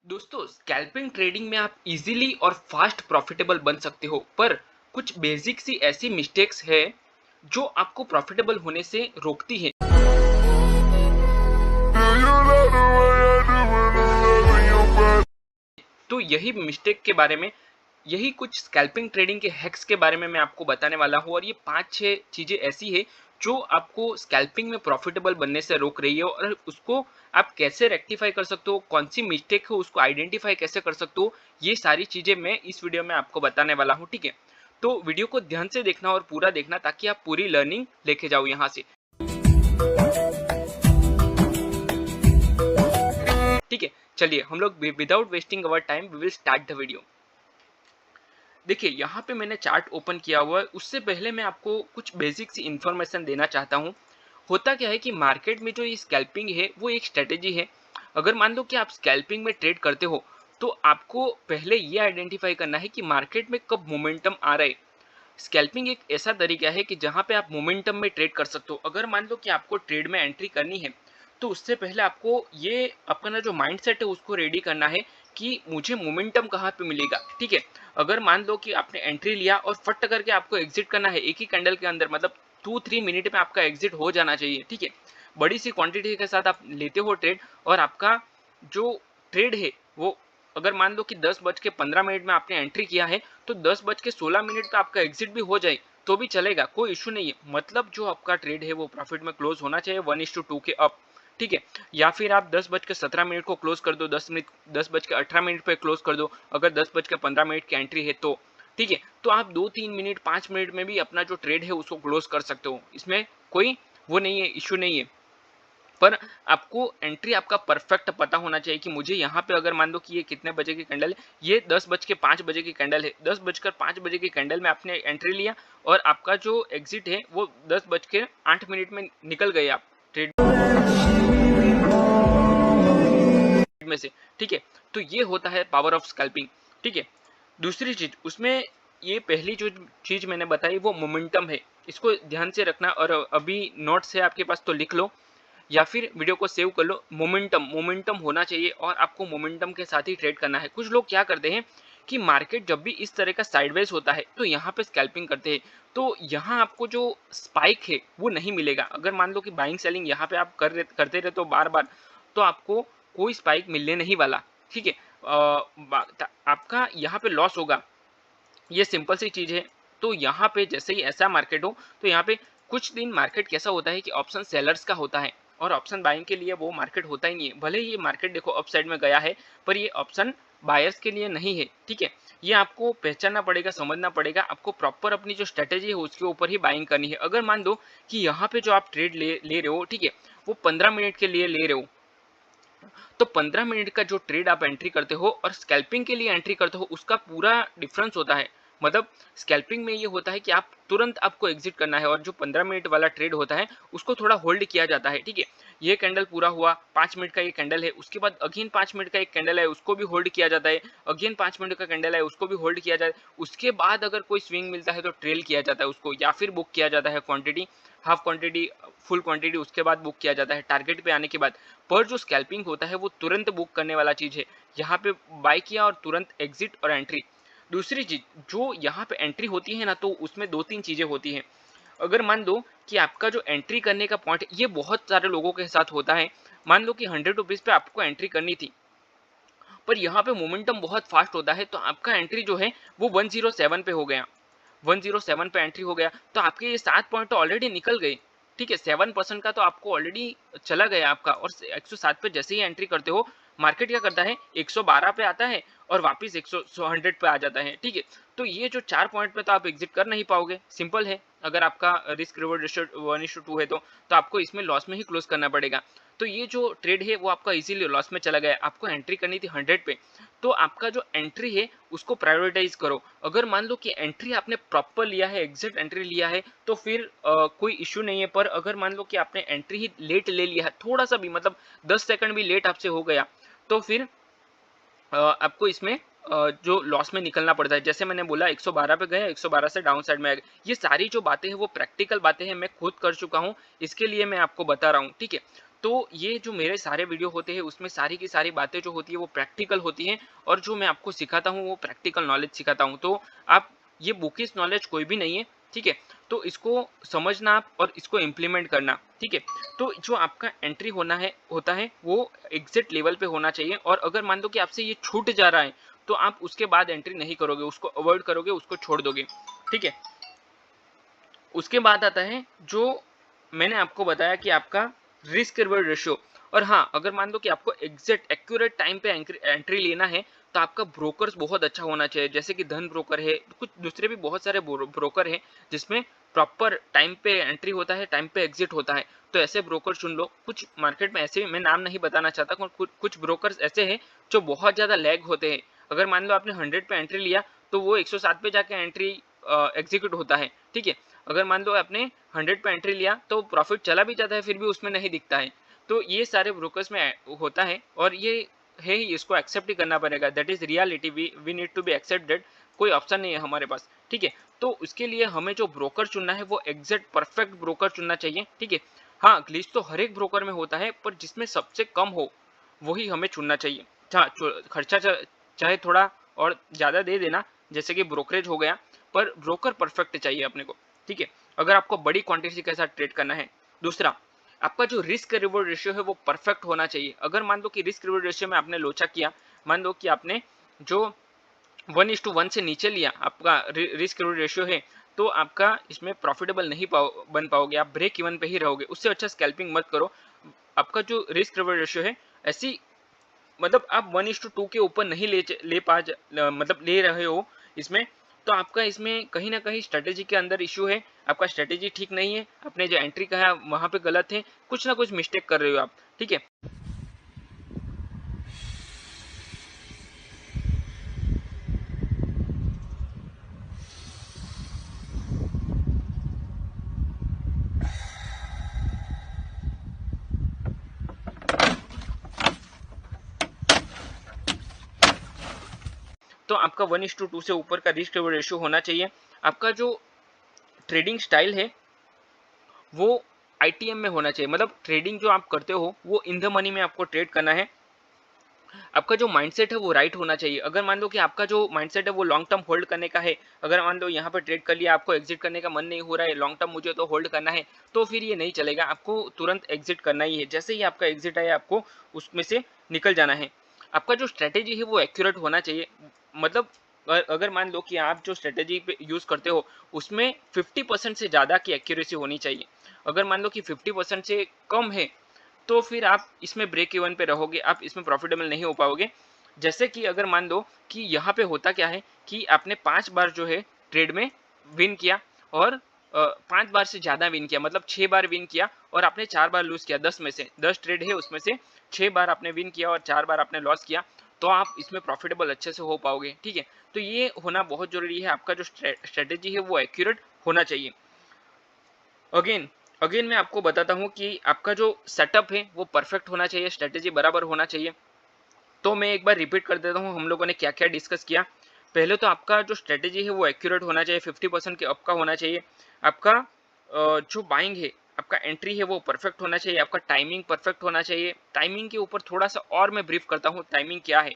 दोस्तों, scalping trading में आप इजीली और फास्ट प्रॉफिटेबल बन सकते हो, पर कुछ बेसिक सी ऐसी मिस्टेक्स है जो आपको प्रॉफिटेबल होने से रोकती है। तो यही मिस्टेक के बारे में, यही कुछ स्कैल्पिंग ट्रेडिंग के हैक्स के बारे में मैं आपको बताने वाला हूँ। और ये 5-6 चीजें ऐसी है जो आपको स्कैल्पिंग में प्रॉफिटेबल बनने से रोक रही है, और उसको आप कैसे रेक्टिफाई कर सकते हो, कौन सी मिस्टेक है उसको आइडेंटिफाई कैसे कर सकते हो, ये सारी चीजें मैं इस वीडियो में आपको बताने वाला हूँ। ठीक है, तो वीडियो को ध्यान से देखना और पूरा देखना, ताकि आप पूरी लर्निंग लेके जाओ यहाँ से। ठीक है, चलिए हम लोग without wasting our time we will start the video. देखिए, यहाँ पे मैंने चार्ट ओपन किया हुआ है। उससे पहले मैं आपको कुछ बेसिक सी इन्फॉर्मेशन देना चाहता हूँ। होता क्या है कि मार्केट में जो ये स्कैल्पिंग है वो एक स्ट्रेटेजी है। अगर मान लो कि आप स्कैल्पिंग में ट्रेड करते हो, तो आपको पहले ये आइडेंटिफाई करना है कि मार्केट में कब मोमेंटम आ रहा है। स्कैल्पिंग एक ऐसा तरीका है कि जहां पे आप मोमेंटम में ट्रेड कर सकते हो। अगर मान लो कि आपको ट्रेड में एंट्री करनी है, तो उससे पहले आपको ये अपना जो माइंडसेट है उसको रेडी करना है कि मुझे मोमेंटम कहाँ पे मिलेगा। ठीक है, अगर मान लो कि आपने एंट्री लिया और फट करके आपको एग्जिट करना है एक ही कैंडल के अंदर, मतलब 2-3 मिनट में आपका एग्जिट हो जाना चाहिए। ठीक है, बड़ी सी क्वांटिटी के साथ आप लेते हो ट्रेड, और आपका जो ट्रेड है वो, अगर मान लो कि 10:15 में आपने एंट्री किया है, तो 10:16 पे आपका एग्जिट भी हो जाए तो भी चलेगा, कोई इशू नहीं है। मतलब जो आपका ट्रेड है वो प्रॉफिट में क्लोज होना चाहिए 1:2 के अप। ठीक है, या फिर आप 10:17 को क्लोज कर दो, 10:18 पे क्लोज कर दो, अगर 10:15 की एंट्री है तो। ठीक है, तो आप 2-3 मिनट 5 मिनट में भी अपना जो ट्रेड है उसको क्लोज कर सकते हो, इसमें कोई वो नहीं है, इशू नहीं है। पर आपको एंट्री आपका परफेक्ट पता होना चाहिए कि मुझे यहाँ पे, अगर मान लो कि ये कितने बजे की कैंडल है, ये 10:05 की कैंडल है, 10:05 की कैंडल में आपने एंट्री लिया और आपका जो एग्जिट है वो 10:08 में निकल गए आप ट्रेड में से। ठीक है, तो ये होता है पावर ऑफ स्कैल्पिंग। ठीक है, दूसरी चीज उसमें, ये पहली जो चीज मैंने बताई वो मोमेंटम है, इसको ध्यान से रखना। और अभी नोट्स है आपके पास तो लिख लो, या फिर वीडियो को सेव कर लो। मोमेंटम मोमेंटम होना चाहिए, और आपको मोमेंटम के साथ ही ट्रेड करना है। कुछ लोग क्या करते हैं कि मार्केट जब भी इस तरह का साइडवेज होता है तो यहाँ पे स्कैल्पिंग करते हैं, तो यहाँ आपको जो स्पाइक है वो नहीं मिलेगा। अगर मान लो कि बाइंग सेलिंग यहाँ पे आप करते रहे तो बार बार, तो आपको कोई स्पाइक मिलने नहीं वाला। ठीक है, आपका यहाँ पे लॉस होगा, ये सिंपल सी चीज है। तो यहाँ पे जैसे ही ऐसा मार्केट हो, तो यहाँ पे कुछ दिन मार्केट कैसा होता है कि ऑप्शन सेलर्स का होता है, और ऑप्शन बाइंग के लिए वो मार्केट होता ही नहीं है। भले ही ये मार्केट देखो अप साइड में गया है, पर ये ऑप्शन बायर्स के लिए नहीं है। ठीक है, ये आपको पहचानना पड़ेगा, समझना पड़ेगा। आपको प्रॉपर अपनी जो स्ट्रेटेजी है उसके ऊपर ही बाइंग करनी है। अगर मान दो कि यहाँ पे जो आप ट्रेड ले रहे हो, ठीक है, वो 15 मिनट के लिए ले रहे हो, तो 15 मिनट का जो ट्रेड आप एंट्री करते हो और स्कैल्पिंग के लिए एंट्री करते हो, उसका पूरा डिफरेंस होता है। मतलब स्कैल्पिंग में ये होता है कि आप तुरंत आपको एग्जिट करना है, और जो 15 मिनट वाला ट्रेड होता है उसको थोड़ा होल्ड किया जाता है। ठीक है, ये कैंडल पूरा हुआ, 5 मिनट का ये कैंडल है, उसके बाद अगेन 5 मिनट का एक कैंडल है, उसको भी होल्ड किया जाता है, अगेन 5 मिनट का कैंडल है, उसको भी होल्ड किया जाता है। उसके बाद अगर कोई स्विंग मिलता है तो ट्रेल किया जाता है उसको, या फिर बुक किया जाता है quantity, half quantity, full quantity, उसके बाद बुक किया जाता है टारगेट पे आने के बाद। पर जो स्कैल्पिंग होता है वो तुरंत बुक करने वाला चीज है। यहाँ पे बाय किया और तुरंत एग्जिट और एंट्री। दूसरी चीज जो यहाँ पे एंट्री होती है ना, तो उसमें 2-3 चीजें होती हैं। अगर मान दो कि आपका जो एंट्री करने का पॉइंट, ये बहुत सारे लोगों के साथ होता है। मान लो कि 100 रुपीज पे आपको एंट्री करनी थी, पर यहाँ पे मोमेंटम बहुत फास्ट होता है, तो आपका एंट्री जो है वो 107 पे हो गया, 107 पे एंट्री हो गया, तो आपके ये 7 पॉइंट तो ऑलरेडी निकल गए। ठीक है, 7% का तो आपको ऑलरेडी चला गया आपका। और 107 पे जैसे ही एंट्री करते हो, मार्केट क्या करता है, 112 पे आता है और वापस 100 पे आ जाता है। ठीक है, तो ये जो 4 पॉइंट पे तो आप एग्जिट कर नहीं पाओगे, सिंपल है। अगर आपका रिस्क रिवॉर्ड रेशियो 1:2 है तो आपको इसमें लॉस में ही क्लोज करना पड़ेगा। तो ये जो ट्रेड है वो आपका इजीली लॉस में चला गया। आपको एंट्री करनी थी 100 पे, तो आपका जो एंट्री है उसको प्रायोरिटाइज करो। अगर मान लो कि एंट्री आपने प्रॉपर लिया है, एग्जिट एंट्री लिया है, तो फिर कोई इश्यू नहीं है। पर अगर मान लो कि आपने एंट्री ही लेट ले लिया है, थोड़ा सा भी, मतलब 10 सेकंड भी लेट आपसे हो गया, तो फिर आपको इसमें जो लॉस में निकलना पड़ता है। जैसे मैंने बोला 112 पे गए, 112 से डाउन साइड में आ गए। ये सारी जो बातें हैं वो प्रैक्टिकल बातें हैं, मैं खुद कर चुका हूँ, इसके लिए मैं आपको बता रहा हूँ। ठीक है, तो ये जो मेरे सारे वीडियो होते हैं उसमें सारी की सारी बातें जो होती है वो प्रैक्टिकल होती हैं, और जो मैं आपको सिखाता हूँ वो प्रैक्टिकल नॉलेज सिखाता हूँ। तो आप ये बुकिश नॉलेज कोई भी नहीं है, ठीक है? तो इसको समझना आप और इसको इम्प्लीमेंट करना, ठीक है? तो जो आपका एंट्री होता है वो एग्जिट लेवल पे होना चाहिए, और अगर मान लो कि आपसे ये छूट जा रहा है तो आप उसके बाद एंट्री नहीं करोगे, उसको अवॉइड करोगे, उसको छोड़ दोगे, ठीक है? उसके बाद आता है जो मैंने आपको बताया कि आपका रिस्क रिवॉर्ड रेशियो। और हाँ, अगर मान लो कि आपको एग्जैक्ट एक्यूरेट टाइम पे एंट्री लेना है तो आपका ब्रोकर्स बहुत अच्छा होना चाहिए, जैसे कि धन ब्रोकर है, कुछ दूसरे भी बहुत सारे ब्रोकर हैं जिसमें प्रॉपर टाइम पे एंट्री होता है, टाइम पे एग्जिट होता है। तो ऐसे ब्रोकर चुन लो। कुछ मार्केट में ऐसे, मैं नाम नहीं बताना चाहता, कुछ ब्रोकर्स ऐसे हैं जो बहुत ज़्यादा लैग होते हैं। अगर मान लो आपने 100 पे एंट्री लिया तो वो 107 पे जाके एंट्री एग्जीक्यूट होता है, ठीक है? अगर मान लो आपने 100 पे एंट्री लिया तो प्रॉफिट चला भी जाता है, फिर भी उसमें नहीं दिखता है। तो ये सारे ब्रोकर्स में होता है, और ये है ही, इसको एक्सेप्ट ही करना पड़ेगा। That is reality, we need to be accepted. कोई ऑप्शन नहीं है हमारे पास, ठीक है? तो उसके लिए हमें जो ब्रोकर चुनना है वो एग्जैक्ट परफेक्ट ब्रोकर चुनना चाहिए, ठीक है? हाँ, ग्लिच तो हर एक ब्रोकर में होता है, पर जिसमें सबसे कम हो वही हमें चुनना चाहिए। हाँ, खर्चा चाहे थोड़ा और ज़्यादा दे देना, जैसे कि ब्रोकरेज हो गया, पर ब्रोकर परफेक्ट चाहिए अपने को, ठीक है? अगर आपको बड़ी क्वांटिटी के साथ ट्रेड करना है। दूसरा, आपका जो रिस्क रिवॉर्ड रेशियो है वो परफेक्ट होना चाहिए। अगर मान लो कि रिस्क रिवॉर्ड रेशियो में आपने लोचा किया, मान लो कि आपने जो 1:1 से नीचे लिया, आपका रिस्क रिवॉर्ड रेशियो है, तो आपका इसमें प्रॉफिटेबल नहीं बन पाओगे, आप ब्रेक इवन पे ही रहोगे। उससे अच्छा स्कैल्पिंग मत करो। आपका जो रिस्क रिवॉर्ड रेशियो है, ऐसी मतलब आप 1:2 के ऊपर नहीं मतलब ले रहे हो इसमें, तो आपका इसमें कहीं ना कहीं स्ट्रेटेजी के अंदर इश्यू है। आपका स्ट्रेटेजी ठीक नहीं है, आपने जो एंट्री कहा है वहां पे गलत है, कुछ ना कुछ मिस्टेक कर रहे हो आप, ठीक है? तो आपका 1:2 से ऊपर का रिस्क रिवॉर्ड रेशियो होना चाहिए। आपका जो ट्रेडिंग स्टाइल है वो आईटीएम में होना चाहिए, मतलब ट्रेडिंग जो आप करते हो वो इन द मनी में आपको ट्रेड करना है। आपका जो माइंडसेट है वो राइट होना चाहिए। अगर मान लो कि आपका जो माइंडसेट है वो लॉन्ग टर्म होल्ड करने का है, अगर मान लो यहाँ पर ट्रेड कर लिया, आपको एग्जिट करने का मन नहीं हो रहा है, लॉन्ग टर्म मुझे तो होल्ड करना है, तो फिर ये नहीं चलेगा, आपको तुरंत एग्जिट करना ही है। जैसे ही आपका एग्जिट आए आपको उसमें से निकल जाना है। आपका जो स्ट्रेटेजी है वो एक्यूरेट होना चाहिए, मतलब अगर मान लो कि आप जो स्ट्रेटेजी पे यूज करते हो उसमें 50% से ज़्यादा की एक्यूरेसी होनी चाहिए। अगर मान लो कि 50% से कम है तो फिर आप इसमें ब्रेक इवन पे रहोगे, आप इसमें प्रॉफिटेबल नहीं हो पाओगे। जैसे कि अगर मान लो कि यहाँ पे होता क्या है कि आपने 5 बार जो है ट्रेड में विन किया, और 5 बार से ज़्यादा विन किया, मतलब 6 बार विन किया और आपने 4 बार लूज़ किया। 10 में से 10 ट्रेड है उसमें से 6 बार आपने विन किया और 4 बार आपने लॉस किया, तो आप इसमें प्रॉफिटेबल अच्छे से हो पाओगे, ठीक है? तो ये होना बहुत ज़रूरी है, आपका जो स्ट्रेटेजी है वो एक्यूरेट होना चाहिए। अगेन अगेन मैं आपको बताता हूँ कि आपका जो सेटअप है वो परफेक्ट होना चाहिए, स्ट्रेटेजी बराबर होना चाहिए। तो मैं एक बार रिपीट कर देता हूँ हम लोगों ने क्या क्या डिस्कस किया। पहले तो आपका जो स्ट्रेटेजी है वो एक्यूरेट होना चाहिए, 50% के अप का होना चाहिए। आपका जो बाइंग है, आपका एंट्री है वो परफेक्ट होना चाहिए। आपका टाइमिंग परफेक्ट होना चाहिए। टाइमिंग के ऊपर थोड़ा सा और मैं ब्रीफ करता हूँ टाइमिंग क्या है।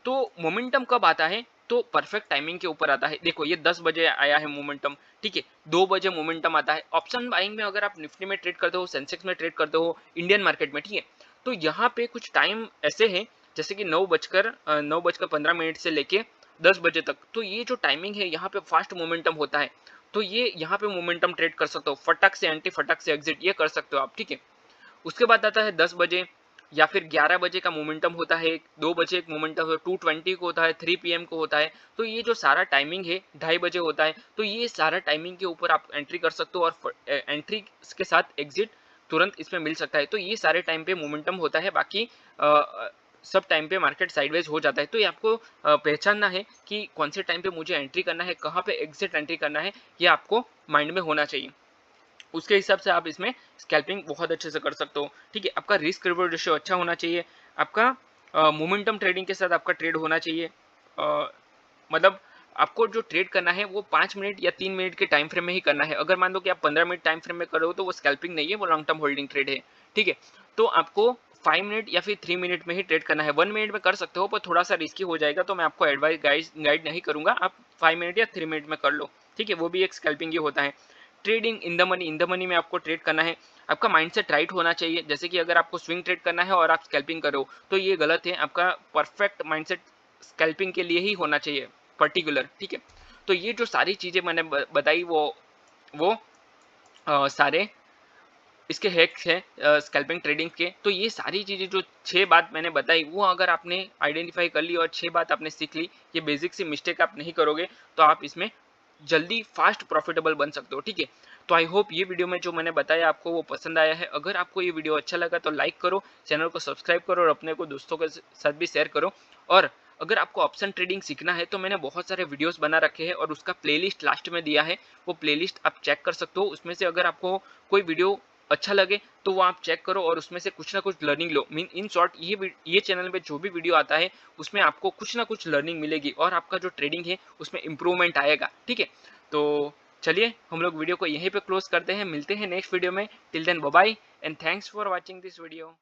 तो मोमेंटम कब आता है, तो परफेक्ट टाइमिंग के ऊपर आता है। देखो ये 10 बजे आया है मोमेंटम, ठीक है? 2 बजे मोमेंटम आता है। ऑप्शन बाइंग में अगर आप निफ्टी में ट्रेड करते हो, सेंसेक्स में ट्रेड करते हो, इंडियन मार्केट में, ठीक है? तो यहाँ पे कुछ टाइम ऐसे हैं जैसे कि 9:15 से लेके 10 बजे तक। तो ये जो टाइमिंग है यहाँ पे फास्ट मोमेंटम होता है। तो ये यहाँ पे मोमेंटम ट्रेड कर सकते हो, फटक से एंटी, फटक से एग्जिट, ये कर सकते हो आप, ठीक है? उसके बाद आता है 10 बजे या फिर 11 बजे का मोमेंटम होता है, 2 बजे एक मोमेंटम है, 2:20 को होता है, 3 पीएम को होता है। तो ये जो सारा टाइमिंग है 2:30 बजे होता है। तो ये सारा टाइमिंग के ऊपर आप एंट्री कर सकते हो, और एंट्री के साथ एग्जिट तुरंत इसमें मिल सकता है। तो ये सारे टाइम पे मोमेंटम होता है, बाकी सब टाइम पे मार्केट साइडवेज हो जाता है। तो ये आपको पहचानना है कि कौन से टाइम पे मुझे एंट्री करना है, कहाँ पे एग्जिट एंट्री करना है, ये आपको माइंड में होना चाहिए। उसके हिसाब से आप इसमें स्कैल्पिंग बहुत अच्छे से कर सकते हो, ठीक है? आपका रिस्क रिवॉर्ड रेशियो अच्छा होना चाहिए। आपका मोमेंटम ट्रेडिंग के साथ आपका ट्रेड होना चाहिए। मतलब आपको जो ट्रेड करना है वो 5 मिनट या 3 मिनट के टाइम फ्रेम में ही करना है। अगर मान लो कि आप 15 मिनट टाइम फ्रेम में कर रहे हो तो वो स्कैल्पिंग नहीं है, वो लॉन्ग टर्म होल्डिंग ट्रेड है, ठीक है? तो आपको 5 मिनट या फिर 3 मिनट में ही ट्रेड करना है। 1 मिनट में कर सकते हो पर थोड़ा सा रिस्की हो जाएगा, तो मैं आपको एडवाइस गाइड नहीं करूंगा। आप 5 मिनट या 3 मिनट में कर लो, ठीक है। वो भी एक स्कैल्पिंग ही होता है। ट्रेडिंग इन द मनी में आपको ट्रेड करना है। आपका माइंडसेट राइट होना चाहिए। जैसे कि अगर आपको स्विंग ट्रेड करना है और आप स्कैल्पिंग करो तो ये गलत है। आपका परफेक्ट माइंडसेट स्कैल्पिंग के लिए ही होना चाहिए, पर्टिकुलर, ठीक है। तो ये जो सारी चीजें मैंने बताई वो सारे इसके हैक्स है स्कैल्पिंग ट्रेडिंग के। तो ये सारी चीजें जो 6 बात मैंने बताई वो अगर आपने आइडेंटिफाई कर ली और 6 बात आपने सीख ली, ये बेसिक सी मिस्टेक आप नहीं करोगे, तो आप इसमें जल्दी फास्ट प्रॉफिटेबल बन सकते हो, ठीक है। तो आई होप ये वीडियो में जो मैंने बताया आपको वो पसंद आया है। अगर आपको ये वीडियो अच्छा लगा तो लाइक करो, चैनल को सब्सक्राइब करो और अपने को दोस्तों के साथ भी शेयर करो। और अगर आपको ऑप्शन ट्रेडिंग सीखना है तो मैंने बहुत सारे वीडियोस बना रखे हैं और उसका प्लेलिस्ट लास्ट में दिया है, वो प्लेलिस्ट आप चेक कर सकते हो। उसमें से अगर आपको कोई वीडियो अच्छा लगे तो वो आप चेक करो और उसमें से कुछ ना कुछ learning low. Mean in short ये चैनल पे जो भी वीडियो आता है उसमें आपको कुछ ना कुछ लर्निंग मिलेगी और आपका जो ट्रेडिंग है उसमें इंप्रूवमेंट आएगा, ठीक है। तो चलिए हम लोग वीडियो को यहीं पे क्लोज करते हैं, मिलते हैं नेक्स्ट वीडियो में। Till then bye bye and thanks for watching this video.